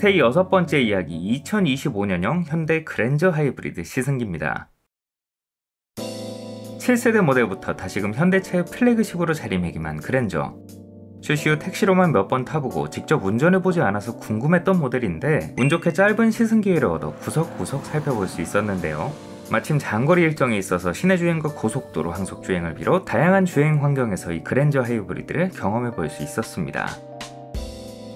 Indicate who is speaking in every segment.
Speaker 1: 디테일 6번째 이야기, 2025년형 현대 그랜저 하이브리드 시승기입니다. 7세대 모델부터 다시금 현대차의 플래그십으로 자리매김한 그랜저. 출시 후 택시로만 몇 번 타보고 직접 운전해보지 않아서 궁금했던 모델인데 운 좋게 짧은 시승 기회를 얻어 구석구석 살펴볼 수 있었는데요. 마침 장거리 일정이 있어서 시내주행과 고속도로 항속주행을 비롯 다양한 주행 환경에서 이 그랜저 하이브리드를 경험해볼 수 있었습니다.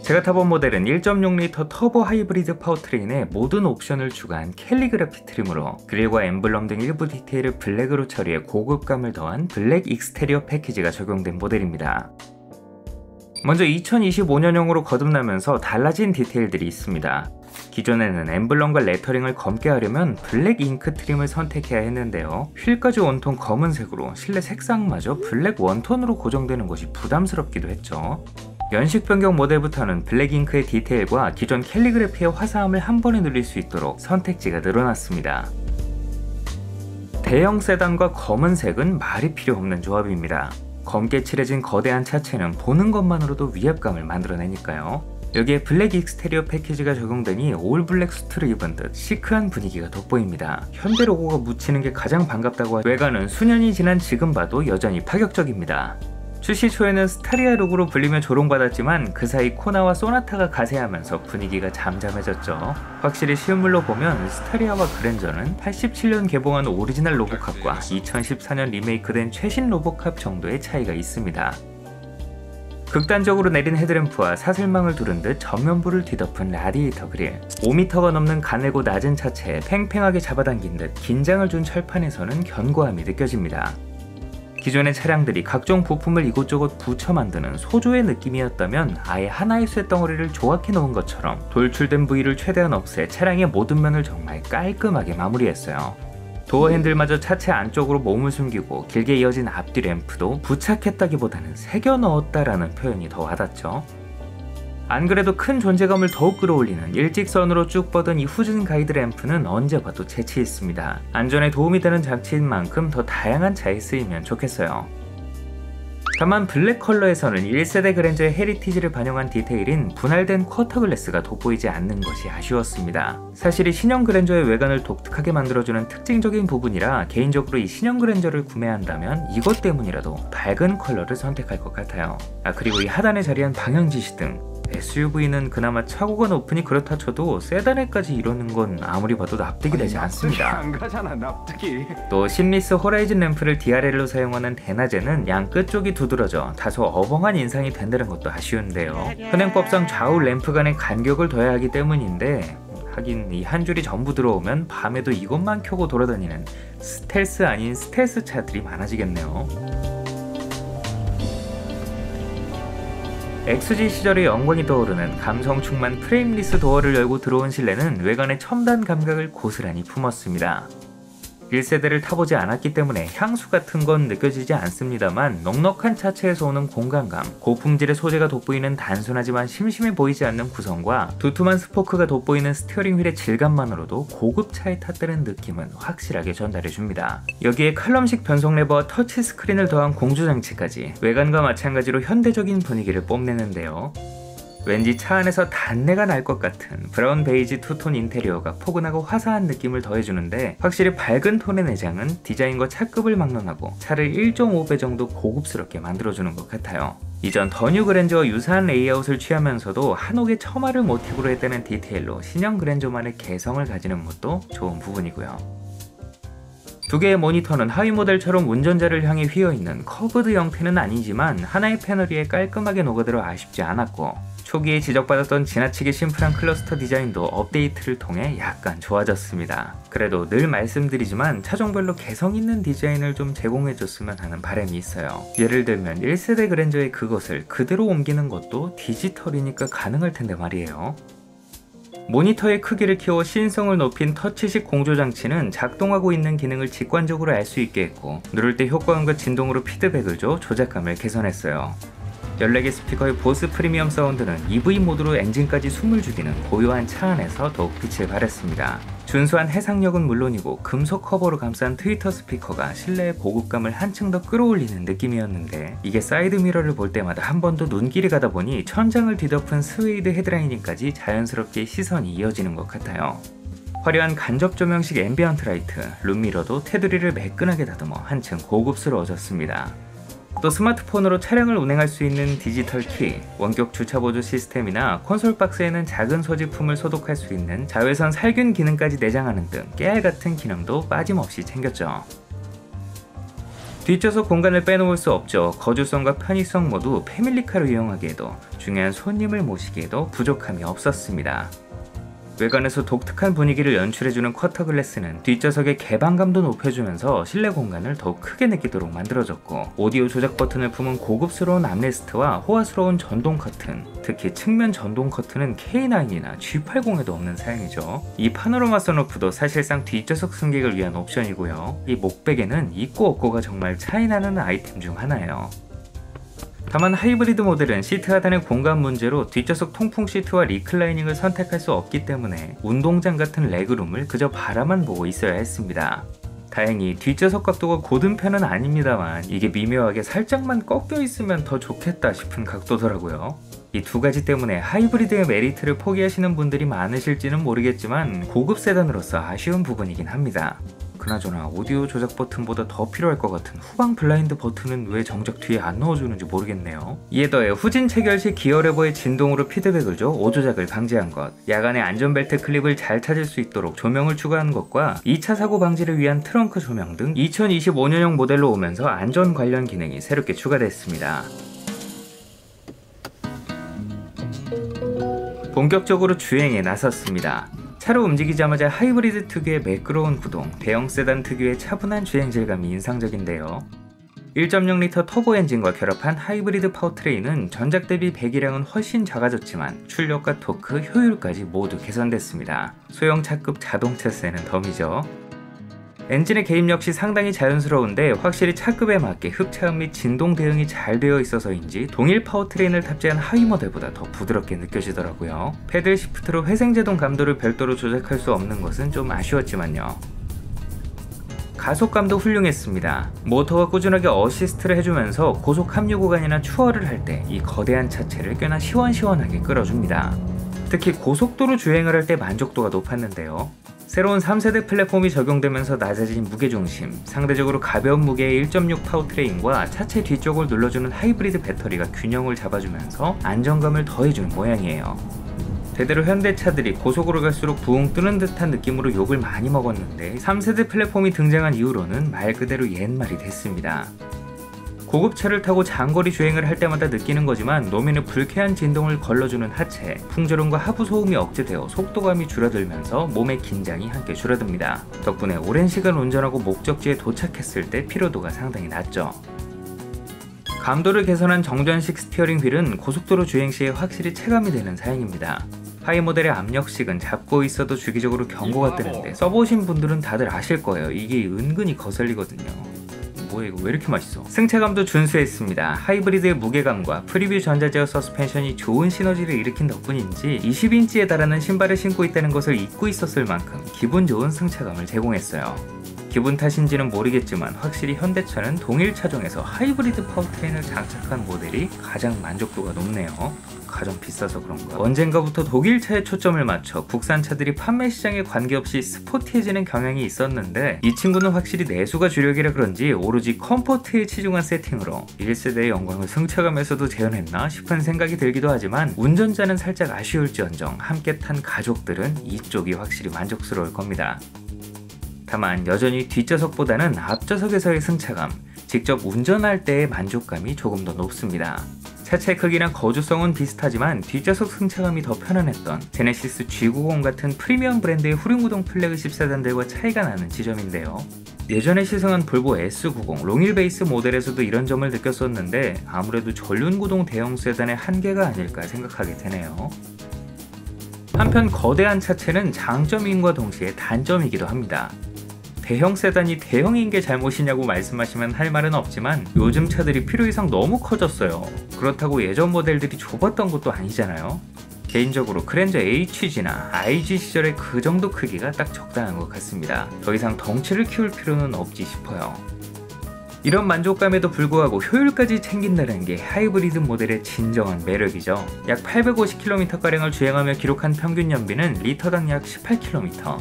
Speaker 1: 제가 타본 모델은 1.6L 터보 하이브리드 파워트레인에 모든 옵션을 추가한 캘리그라피 트림으로 그릴과 엠블럼 등 일부 디테일을 블랙으로 처리해 고급감을 더한 블랙 익스테리어 패키지가 적용된 모델입니다. 먼저 2025년형으로 거듭나면서 달라진 디테일들이 있습니다. 기존에는 엠블럼과 레터링을 검게 하려면 블랙 잉크 트림을 선택해야 했는데요. 휠까지 온통 검은색으로 실내 색상마저 블랙 원톤으로 고정되는 것이 부담스럽기도 했죠. 연식 변경 모델부터는 블랙 잉크의 디테일과 기존 캘리그래피의 화사함을 한 번에 누릴 수 있도록 선택지가 늘어났습니다. 대형 세단과 검은색은 말이 필요 없는 조합입니다. 검게 칠해진 거대한 차체는 보는 것만으로도 위압감을 만들어내니까요. 여기에 블랙 익스테리어 패키지가 적용되니 올 블랙 수트를 입은 듯 시크한 분위기가 돋보입니다. 현대 로고가 묻히는 게 가장 반갑다고 외관은 수년이 지난 지금 봐도 여전히 파격적입니다. 출시 초에는 스타리아 룩으로 불리며 조롱받았지만 그 사이 코나와 소나타가 가세하면서 분위기가 잠잠해졌죠. 확실히 실물로 보면 스타리아와 그랜저는 87년 개봉한 오리지널 로보캅과 2014년 리메이크된 최신 로보캅 정도의 차이가 있습니다. 극단적으로 내린 헤드램프와 사슬망을 두른 듯 전면부를 뒤덮은 라디에이터 그릴, 5m가 넘는 가늘고 낮은 차체에 팽팽하게 잡아당긴 듯 긴장을 준 철판에서는 견고함이 느껴집니다. 기존의 차량들이 각종 부품을 이곳저곳 붙여 만드는 소조의 느낌이었다면 아예 하나의 쇳덩어리를 조각해 놓은 것처럼 돌출된 부위를 최대한 없애 차량의 모든 면을 정말 깔끔하게 마무리했어요. 도어 핸들마저 차체 안쪽으로 몸을 숨기고 길게 이어진 앞뒤 램프도 부착했다기보다는 새겨 넣었다라는 표현이 더 와닿죠. 안 그래도 큰 존재감을 더욱 끌어올리는 일직선으로 쭉 뻗은 이 후진 가이드 램프는 언제 봐도 재치 있습니다. 안전에 도움이 되는 장치인 만큼 더 다양한 차에 쓰이면 좋겠어요. 다만 블랙 컬러에서는 1세대 그랜저의 헤리티지를 반영한 디테일인 분할된 쿼터 글래스가 돋보이지 않는 것이 아쉬웠습니다. 사실 이 신형 그랜저의 외관을 독특하게 만들어주는 특징적인 부분이라 개인적으로 이 신형 그랜저를 구매한다면 이것 때문이라도 밝은 컬러를 선택할 것 같아요. 그리고 이 하단에 자리한 방향지시 등 SUV는 그나마 차고가 높으니 그렇다 쳐도 세단에까지 이러는 건 아무리 봐도 납득이 되지 않습니다.
Speaker 2: 안 가잖아, 납득이.
Speaker 1: 또 신리스 호라이즌 램프를 DRL로 사용하는 대낮에는 양 끝쪽이 두드러져 다소 어벙한 인상이 된다는 것도 아쉬운데요. 현행법상 좌우 램프 간의 간격을 둬야 하기 때문인데 하긴 이 한 줄이 전부 들어오면 밤에도 이것만 켜고 돌아다니는 스텔스 아닌 스텔스 차들이 많아지겠네요. XG 시절의 영광이 떠오르는 감성 충만 프레임리스 도어를 열고 들어온 실내는 외관의 첨단 감각을 고스란히 품었습니다. 1세대를 타보지 않았기 때문에 향수 같은 건 느껴지지 않습니다만 넉넉한 차체에서 오는 공간감, 고품질의 소재가 돋보이는 단순하지만 심심해 보이지 않는 구성과 두툼한 스포크가 돋보이는 스티어링 휠의 질감만으로도 고급차에 탔다는 느낌은 확실하게 전달해줍니다. 여기에 칼럼식 변속 레버와 터치 스크린을 더한 공조장치까지 외관과 마찬가지로 현대적인 분위기를 뽐내는데요. 왠지 차 안에서 단내가 날 것 같은 브라운 베이지 투톤 인테리어가 포근하고 화사한 느낌을 더해주는데 확실히 밝은 톤의 내장은 디자인과 차급을 막론하고 차를 1.5배 정도 고급스럽게 만들어주는 것 같아요. 이전 더 뉴 그랜저와 유사한 레이아웃을 취하면서도 한옥의 처마를 모티브로 했다는 디테일로 신형 그랜저만의 개성을 가지는 것도 좋은 부분이고요. 두 개의 모니터는 하위 모델처럼 운전자를 향해 휘어있는 커브드 형태는 아니지만 하나의 패널 위에 깔끔하게 녹아들어 아쉽지 않았고 초기에 지적받았던 지나치게 심플한 클러스터 디자인도 업데이트를 통해 약간 좋아졌습니다. 그래도 늘 말씀드리지만 차종별로 개성있는 디자인을 좀 제공해줬으면 하는 바람이 있어요. 예를 들면 1세대 그랜저의 그것을 그대로 옮기는 것도 디지털이니까 가능할 텐데 말이에요. 모니터의 크기를 키워 시인성을 높인 터치식 공조장치는 작동하고 있는 기능을 직관적으로 알 수 있게 했고 누를 때 효과음과 진동으로 피드백을 줘 조작감을 개선했어요. 14개 스피커의 보스 프리미엄 사운드는 EV 모드로 엔진까지 숨을 죽이는 고요한 차 안에서 더욱 빛을 발했습니다. 준수한 해상력은 물론이고 금속 커버로 감싼 트위터 스피커가 실내의 고급감을 한층 더 끌어올리는 느낌이었는데, 이게 사이드미러를 볼 때마다 한 번 더 눈길이 가다 보니 천장을 뒤덮은 스웨이드 헤드라이닝까지 자연스럽게 시선이 이어지는 것 같아요. 화려한 간접 조명식 앰비언트 라이트, 룸미러도 테두리를 매끈하게 다듬어 한층 고급스러워졌습니다. 또 스마트폰으로 차량을 운행할 수 있는 디지털 키, 원격 주차 보조 시스템이나 콘솔 박스에는 작은 소지품을 소독할 수 있는 자외선 살균 기능까지 내장하는 등 깨알 같은 기능도 빠짐없이 챙겼죠. 뒷좌석 공간을 빼놓을 수 없죠. 거주성과 편의성 모두 패밀리카로 이용하기에도, 중요한 손님을 모시기에도 부족함이 없었습니다. 외관에서 독특한 분위기를 연출해주는 쿼터 글래스는 뒷좌석의 개방감도 높여주면서 실내 공간을 더욱 크게 느끼도록 만들어졌고, 오디오 조작 버튼을 품은 고급스러운 암레스트와 호화스러운 전동 커튼, 특히 측면 전동 커튼은 K9이나 G80에도 없는 사양이죠. 이 파노라마 선루프도 사실상 뒷좌석 승객을 위한 옵션이고요. 이 목베개는 있고 없고가 정말 차이나는 아이템 중 하나예요. 다만 하이브리드 모델은 시트 하단의 공간 문제로 뒷좌석 통풍 시트와 리클라이닝을 선택할 수 없기 때문에 운동장 같은 레그룸을 그저 바라만 보고 있어야 했습니다. 다행히 뒷좌석 각도가 곧은 편은 아닙니다만, 이게 미묘하게 살짝만 꺾여 있으면 더 좋겠다 싶은 각도더라고요. 이 두 가지 때문에 하이브리드의 메리트를 포기하시는 분들이 많으실지는 모르겠지만, 고급 세단으로서 아쉬운 부분이긴 합니다. 그나저나 오디오 조작 버튼보다 더 필요할 것 같은 후방 블라인드 버튼은 왜 정작 뒤에 안 넣어주는지 모르겠네요. 이에 더해 후진 체결 시 기어 레버의 진동으로 피드백을 줘 오조작을 방지한 것, 야간에 안전벨트 클립을 잘 찾을 수 있도록 조명을 추가한 것과 2차 사고 방지를 위한 트렁크 조명 등 2025년형 모델로 오면서 안전 관련 기능이 새롭게 추가됐습니다. 본격적으로 주행에 나섰습니다. 차로 움직이자마자 하이브리드 특유의 매끄러운 구동, 대형 세단 특유의 차분한 주행 질감이 인상적인데요. 1.0L 터보 엔진과 결합한 하이브리드 파워트레인은 전작 대비 배기량은 훨씬 작아졌지만 출력과 토크, 효율까지 모두 개선됐습니다. 소형 차급 자동차세는 덤이죠. 엔진의 개입 역시 상당히 자연스러운데, 확실히 차급에 맞게 흡차음 및 진동 대응이 잘 되어 있어서인지 동일 파워트레인을 탑재한 하위 모델보다 더 부드럽게 느껴지더라고요. 패들 시프트로 회생제동 감도를 별도로 조작할 수 없는 것은 좀 아쉬웠지만요. 가속감도 훌륭했습니다. 모터가 꾸준하게 어시스트를 해주면서 고속 합류 구간이나 추월을 할 때 이 거대한 차체를 꽤나 시원시원하게 끌어줍니다. 특히 고속도로 주행을 할 때 만족도가 높았는데요. 새로운 3세대 플랫폼이 적용되면서 낮아진 무게중심, 상대적으로 가벼운 무게의 1.6 파워트레인과 차체 뒤쪽을 눌러주는 하이브리드 배터리가 균형을 잡아주면서 안정감을 더해주는 모양이에요. 대대로 현대차들이 고속으로 갈수록 부웅 뜨는 듯한 느낌으로 욕을 많이 먹었는데, 3세대 플랫폼이 등장한 이후로는 말 그대로 옛말이 됐습니다. 고급차를 타고 장거리 주행을 할 때마다 느끼는 거지만, 노면의 불쾌한 진동을 걸러주는 하체, 풍절음과 하부 소음이 억제되어 속도감이 줄어들면서 몸의 긴장이 함께 줄어듭니다. 덕분에 오랜 시간 운전하고 목적지에 도착했을 때 피로도가 상당히 낮죠. 감도를 개선한 정전식 스티어링 휠은 고속도로 주행 시에 확실히 체감이 되는 사양입니다. 하이 모델의 압력식은 잡고 있어도 주기적으로 경고가 뜨는데, 써보신 분들은 다들 아실 거예요. 이게 은근히 거슬리거든요. 뭐야, 이거 왜 이렇게 맛있어? 승차감도 준수했습니다. 하이브리드의 무게감과 프리뷰 전자제어 서스펜션이 좋은 시너지를 일으킨 덕분인지 20인치에 달하는 신발을 신고 있다는 것을 잊고 있었을 만큼 기분 좋은 승차감을 제공했어요. 기분 탓인지는 모르겠지만 확실히 현대차는 동일 차종에서 하이브리드 파워트레인을 장착한 모델이 가장 만족도가 높네요. 가장 비싸서 그런가? 언젠가부터 독일차에 초점을 맞춰 국산차들이 판매 시장에 관계없이 스포티해지는 경향이 있었는데, 이 친구는 확실히 내수가 주력이라 그런지 오로지 컴포트에 치중한 세팅으로 1세대의 영광을 승차감에서도 재현했나 싶은 생각이 들기도 하지만, 운전자는 살짝 아쉬울지언정 함께 탄 가족들은 이쪽이 확실히 만족스러울 겁니다. 다만 여전히 뒷좌석보다는 앞좌석에서의 승차감, 직접 운전할 때의 만족감이 조금 더 높습니다. 차체 크기나 거주성은 비슷하지만 뒷좌석 승차감이 더 편안했던 제네시스 G90 같은 프리미엄 브랜드의 후륜구동 플래그십 세단들과 차이가 나는 지점인데요. 예전에 시승한 볼보 S90 롱휠 베이스 모델에서도 이런 점을 느꼈었는데, 아무래도 전륜구동 대형 세단의 한계가 아닐까 생각하게 되네요. 한편 거대한 차체는 장점임과 동시에 단점이기도 합니다. 대형 세단이 대형인 게 잘못이냐고 말씀하시면 할 말은 없지만, 요즘 차들이 필요 이상 너무 커졌어요. 그렇다고 예전 모델들이 좁았던 것도 아니잖아요. 개인적으로 그랜저 HG나 IG 시절의 그 정도 크기가 딱 적당한 것 같습니다. 더 이상 덩치를 키울 필요는 없지 싶어요. 이런 만족감에도 불구하고 효율까지 챙긴다는 게 하이브리드 모델의 진정한 매력이죠. 약 850km가량을 주행하며 기록한 평균 연비는 리터당 약 18km.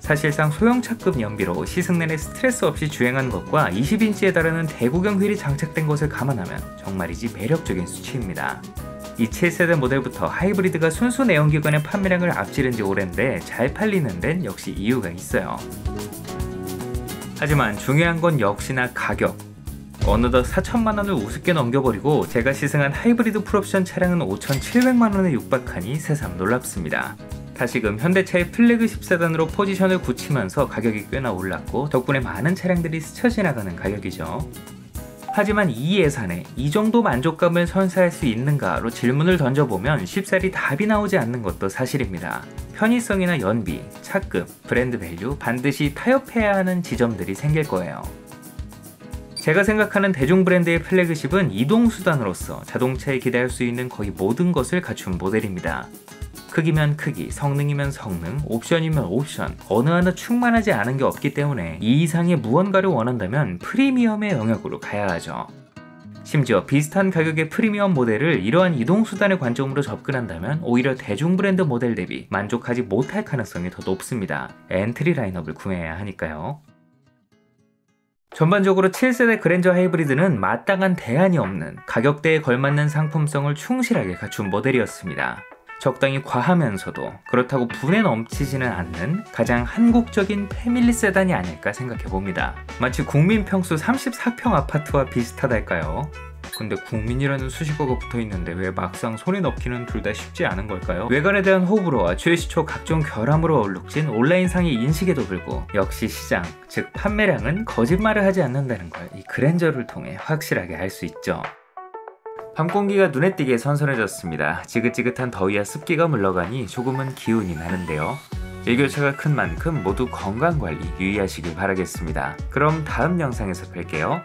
Speaker 1: 사실상 소형차급 연비로 시승 내내 스트레스 없이 주행한 것과 20인치에 달하는 대구경 휠이 장착된 것을 감안하면 정말이지 매력적인 수치입니다. 이 7세대 모델부터 하이브리드가 순수 내연기관의 판매량을 앞지른 지 오랜데 잘 팔리는 데는 역시 이유가 있어요. 하지만 중요한 건 역시나 가격. 어느덧 4천만원을 우습게 넘겨버리고 제가 시승한 하이브리드 풀옵션 차량은 5,700만원에 육박하니 새삼 놀랍습니다. 다시금 현대차의 플래그십 세단으로 포지션을 굳히면서 가격이 꽤나 올랐고 덕분에 많은 차량들이 스쳐 지나가는 가격이죠. 하지만 이 예산에 이 정도 만족감을 선사할 수 있는가로 질문을 던져보면 쉽사리 답이 나오지 않는 것도 사실입니다. 편의성이나 연비, 차급, 브랜드 밸류 반드시 타협해야 하는 지점들이 생길 거예요. 제가 생각하는 대중 브랜드의 플래그십은 이동수단으로서 자동차에 기대할 수 있는 거의 모든 것을 갖춘 모델입니다. 크기면 크기, 성능이면 성능, 옵션이면 옵션, 어느 하나 충만하지 않은 게 없기 때문에 이 이상의 무언가를 원한다면 프리미엄의 영역으로 가야 하죠. 심지어 비슷한 가격의 프리미엄 모델을 이러한 이동수단의 관점으로 접근한다면 오히려 대중 브랜드 모델 대비 만족하지 못할 가능성이 더 높습니다. 엔트리 라인업을 구매해야 하니까요. 전반적으로 7세대 그랜저 하이브리드는 마땅한 대안이 없는 가격대에 걸맞는 상품성을 충실하게 갖춘 모델이었습니다. 적당히 과하면서도 그렇다고 분에 넘치지는 않는 가장 한국적인 패밀리 세단이 아닐까 생각해봅니다. 마치 국민 평수 34평 아파트와 비슷하달까요? 근데 국민이라는 수식어가 붙어있는데 왜 막상 손에 넣기는 둘 다 쉽지 않은 걸까요? 외관에 대한 호불호와 최시초 각종 결함으로 얼룩진 온라인상의 인식에도 불구 역시 시장, 즉 판매량은 거짓말을 하지 않는다는 걸 이 그랜저를 통해 확실하게 알 수 있죠. 밤 공기가 눈에 띄게 선선해졌습니다. 지긋지긋한 더위와 습기가 물러가니 조금은 기운이 나는데요. 일교차가 큰 만큼 모두 건강관리 유의하시길 바라겠습니다. 그럼 다음 영상에서 뵐게요.